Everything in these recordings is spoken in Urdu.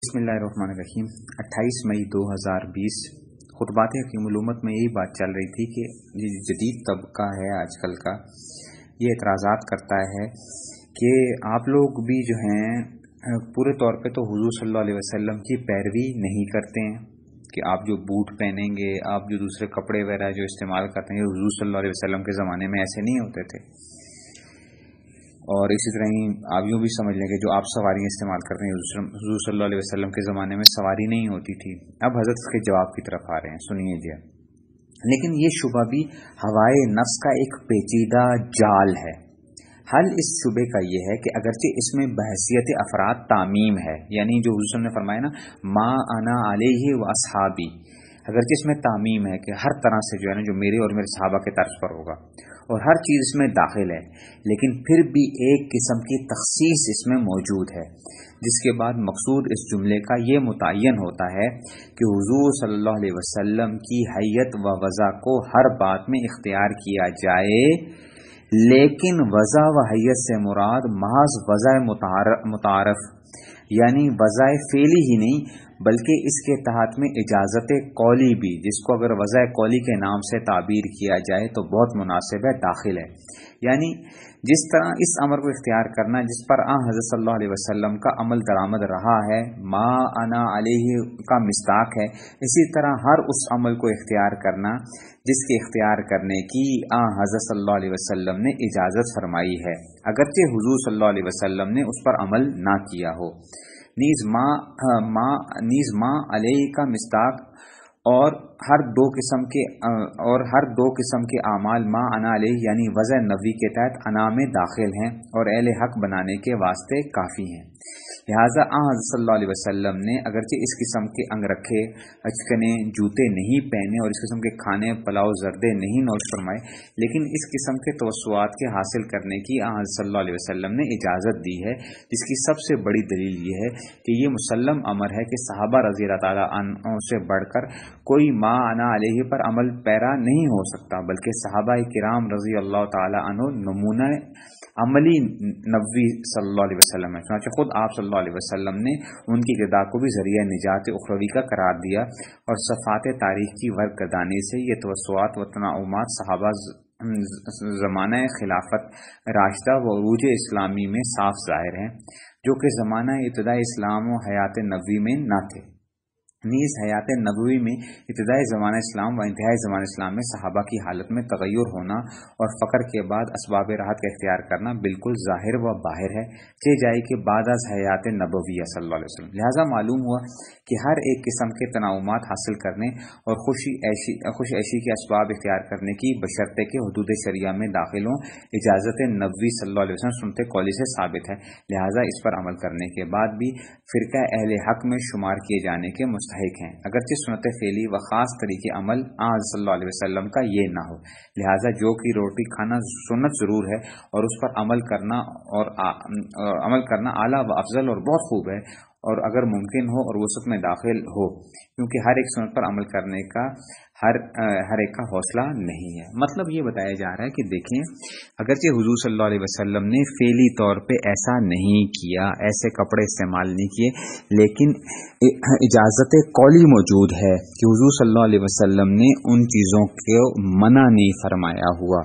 بسم اللہ الرحمن الرحیم 28 مئی 2020 خطبات حکیم الامت میں یہی بات چل رہی تھی کہ یہ جدید طبقہ ہے آج کل کا، یہ اعتراضات کرتا ہے کہ آپ لوگ بھی جو ہیں پورے طور پہ تو حضور صلی اللہ علیہ وسلم کی پیروی نہیں کرتے ہیں کہ آپ جو بوٹ پہنیں گے، آپ جو دوسرے کپڑے وغیرہ جو استعمال کرتے ہیں حضور صلی اللہ علیہ وسلم کے زمانے میں ایسے نہیں ہوتے تھے، اور اسی طرح ہی آپ یوں بھی سمجھ لیں کہ جو آپ سواریاں استعمال کرتے ہیں حضور صلی اللہ علیہ وسلم کے زمانے میں سواری نہیں ہوتی تھی۔ اب حضرت اس کے جواب کی طرف آ رہے ہیں، سنیے جی۔ لیکن یہ شبہ بھی ہوائے نفس کا ایک پیچیدہ جال ہے۔ حل اس شبے کا یہ ہے کہ اگرچہ اس میں بحثیت افراد تعمیم ہے، یعنی جو حضور صلی اللہ علیہ وسلم نے فرمایا نا ما انا علیہ و اصحابی، اگرچہ اس میں تعمیم ہے کہ ہر طرح سے جو ہے نا جو میرے اور میرے صحابہ کے طرز پر ہوگا اور ہر چیز اس میں داخل ہے، لیکن پھر بھی ایک قسم کی تخصیص اس میں موجود ہے، جس کے بعد مقصود اس جملے کا یہ متعین ہوتا ہے کہ حضور صلی اللہ علیہ وسلم کی حیت و وضع کو ہر بات میں اختیار کیا جائے، لیکن وضع و حیت سے مراد محض وضع متعارف یعنی وضع فعلی ہی نہیں بلکہ اس کے تحت میں اجازت قولی بھی، جس کو اگر وضع قولی کے نام سے تعبیر کیا جائے تو بہت مناسب ہے، داخل ہے۔ یعنی جس طرح اس امر کو اختیار کرنا جس پر حضرت صلی اللہ علیہ وسلم کا عمل درآمد رہا ہے، ما انا علیہ کا مصداق ہے، اسی طرح ہر اس عمل کو اختیار کرنا جس کے اختیار کرنے کی حضرت صلی اللہ علیہ وسلم نے اجازت فرمائی ہے، اگرچہ حضور صلی اللہ علیہ وسلم نے اس پر عمل نہ کیا ہو۔ نیز ما علیہ کا مصداق اور ہر دو قسم کے اعمال ما انا علیہ یعنی وضع نوی کے تحت انا میں داخل ہیں اور اہل حق بنانے کے واسطے کافی ہیں۔ لہٰذا حضرت صلی اللہ علیہ وسلم نے اگرچہ اس قسم کے انگرکھے اچکنے جوتے نہیں پہنے اور اس قسم کے کھانے پلاؤ زردے نہیں نوش فرمائے، لیکن اس قسم کے توسعات کے حاصل کرنے کی حضرت صلی اللہ علیہ وسلم نے اجازت دی ہے، جس کی سب سے بڑی دلیل یہ ہے کہ یہ مسلم امر ہے کہ صحابہ رضی اللہ تعالیٰ عنہ سے بڑھ کر کوئی ما انا علیہ پر عمل پیرا نہیں ہو سکتا، بلکہ صحابہ کرام رضی اللہ تعالیٰ عنہ نمونہ عملی نبوی صلی اللہ علیہ وسلم ہے، چنانچہ خود آپ صلی اللہ علیہ وسلم نے ان کی اقتداء کو بھی ذریعہ نجات اخروی کا قرار دیا، اور صفات تاریخ کی ورق گردانی سے یہ توسعات و تنعمات صحابہ زمانہ خلافت راشدہ و عروج اسلامی میں صاف ظاہر ہیں، جو کہ زمانہ ابتداء اسلام و حیات نبوی میں نہ تھے۔ نیز حیات نبوی میں ابتدائی زمانہ اسلام و انتہائی زمانہ اسلام میں صحابہ کی حالت میں تغیر ہونا اور فقر کے بعد اسباب راحت کا اختیار کرنا بالکل ظاہر و باہر ہے، چہ جائے کہ بعد از حیات نبویہ صلی اللہ علیہ وسلم۔ لہٰذا معلوم ہوا کہ ہر ایک قسم کے تنعمات حاصل کرنے اور خوش عیشی کے اسباب اختیار کرنے کی بشرطے کے حدود شریعہ میں داخل ہوں اجازت نبوی صلی اللہ علیہ وسلم سنت قولی سے ثابت ہے، لہٰذا اس پر عمل کرنے کے بعد بھی فرقہ اہل حق میں شمار کیے جانے کے مستحق ہیں، اگرچہ سنت فعلی و خاص طریقے عمل صلی اللہ علیہ وسلم کا یہ نہ ہو۔ لہٰذا جو کہ روٹی کھانا سنت ضرور ہے اور اس پر عمل کرنا اعلیٰ و افضل اور بہت خوب ہے، اور اگر ممکن ہو اور وسعت میں داخل ہو، کیونکہ ہر ایک سنت پر عمل کرنے کا ہر ایک کا حوصلہ نہیں ہے۔ مطلب یہ بتایا جا رہا ہے کہ دیکھیں اگرچہ حضور صلی اللہ علیہ وسلم نے فعلی طور پہ ایسا نہیں کیا، ایسے کپڑے استعمال نہیں کیے، لیکن اجازت قولی موجود ہے کہ حضور صلی اللہ علیہ وسلم نے ان چیزوں کو منع نہیں فرمایا ہوا،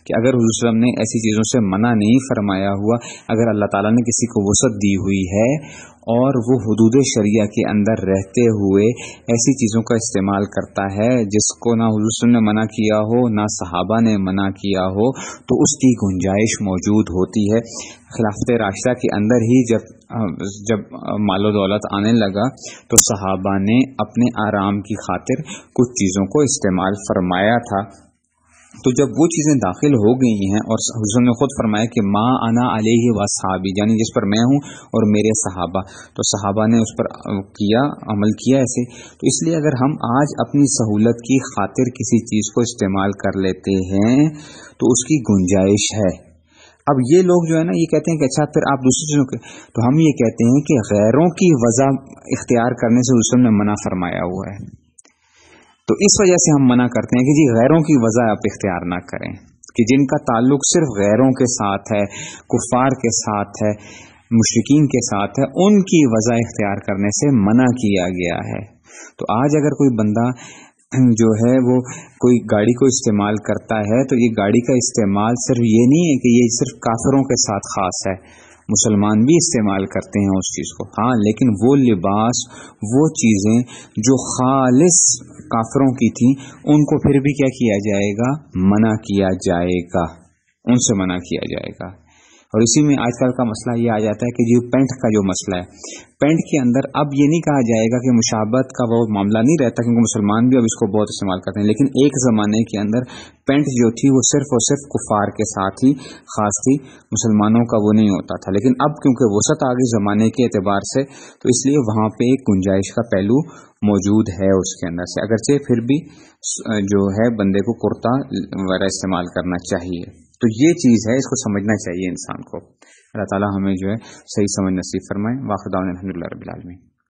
کہ اگر حضور صلی اللہ علیہ وسلم نے ایسی چیزوں سے منع نہیں فرمایا ہوا، اگر اللہ تعالیٰ نے کسی کو وسعت دی ہوئی ہے اور وہ حدود شریعہ کے اندر رہتے ہوئے ایسی چیزوں کا استعمال کرتا ہے جس کو نہ حضور صلی اللہ علیہ وسلم نے منع کیا ہو نہ صحابہ نے منع کیا ہو، تو اس کی گنجائش موجود ہوتی ہے۔ خلافت راشدہ کے اندر ہی جب مال و دولت آنے لگا تو صحابہ نے اپنے آرام کی خاطر کچھ چیزوں کو استعمال فرمایا تھا، تو جب وہ چیزیں داخل ہو گئی ہیں اور حضور نے خود فرمایا کہ ما انا علیہ و اصحابی، یعنی جس پر میں ہوں اور میرے صحابہ، تو صحابہ نے اس پر عمل کیا ایسے، تو اس لیے اگر ہم آج اپنی سہولت کی خاطر کسی چیز کو استعمال کر لیتے ہیں تو اس کی گنجائش ہے۔ اب یہ لوگ جو ہے نا یہ کہتے ہیں کہ اچھا پھر آپ دوسری چیزوں کے، تو ہم یہ کہتے ہیں کہ غیروں کی وضع اختیار کرنے سے حضور نے منع فرمایا ہوا ہے، تو اس وجہ سے ہم منع کرتے ہیں کہ جی غیروں کی وضع آپ اختیار نہ کریں، کہ جن کا تعلق صرف غیروں کے ساتھ ہے، کفار کے ساتھ ہے، مشرکین کے ساتھ ہے ان کی وضع اختیار کرنے سے منع کیا گیا ہے۔ تو آج اگر کوئی بندہ جو ہے وہ کوئی گاڑی کو استعمال کرتا ہے تو یہ گاڑی کا استعمال صرف یہ نہیں ہے کہ یہ صرف کافروں کے ساتھ خاص ہے، مسلمان بھی استعمال کرتے ہیں اس چیز کو، ہاں، لیکن وہ لباس، وہ چیزیں جو خالص کافروں کی تھیں ان کو پھر بھی کیا کیا جائے گا؟ منع کیا جائے گا، ان سے منع کیا جائے گا۔ اور اسی میں آج کل کا مسئلہ یہ آ جاتا ہے کہ جو پینٹ کا جو مسئلہ ہے، پینٹ کے اندر اب یہ نہیں کہا جائے گا کہ مشابہت کا وہ معاملہ نہیں رہتا، کیونکہ مسلمان بھی اب اس کو بہت استعمال کرتے ہیں، لیکن ایک زمانے کے اندر پینٹ جو تھی وہ صرف اور صرف کفار کے ساتھ ہی خاص تھی، مسلمانوں کا وہ نہیں ہوتا تھا۔ لیکن اب کیونکہ وسعت آ گئی زمانے کے اعتبار سے، تو اس لیے وہاں پہ ایک گنجائش کا پہلو موجود ہے اس کے اندر سے، اگرچہ پھر بھی جو ہے بندے کو کرتا وغیرہ استعمال کرنا چاہیے۔ تو یہ چیز ہے، اس کو سمجھنا چاہیے انسان کو۔ اللہ تعالیٰ ہمیں جو ہے صحیح سمجھ نصیب فرمائے۔ واخر دعوانا الحمدللہ رب العالمین۔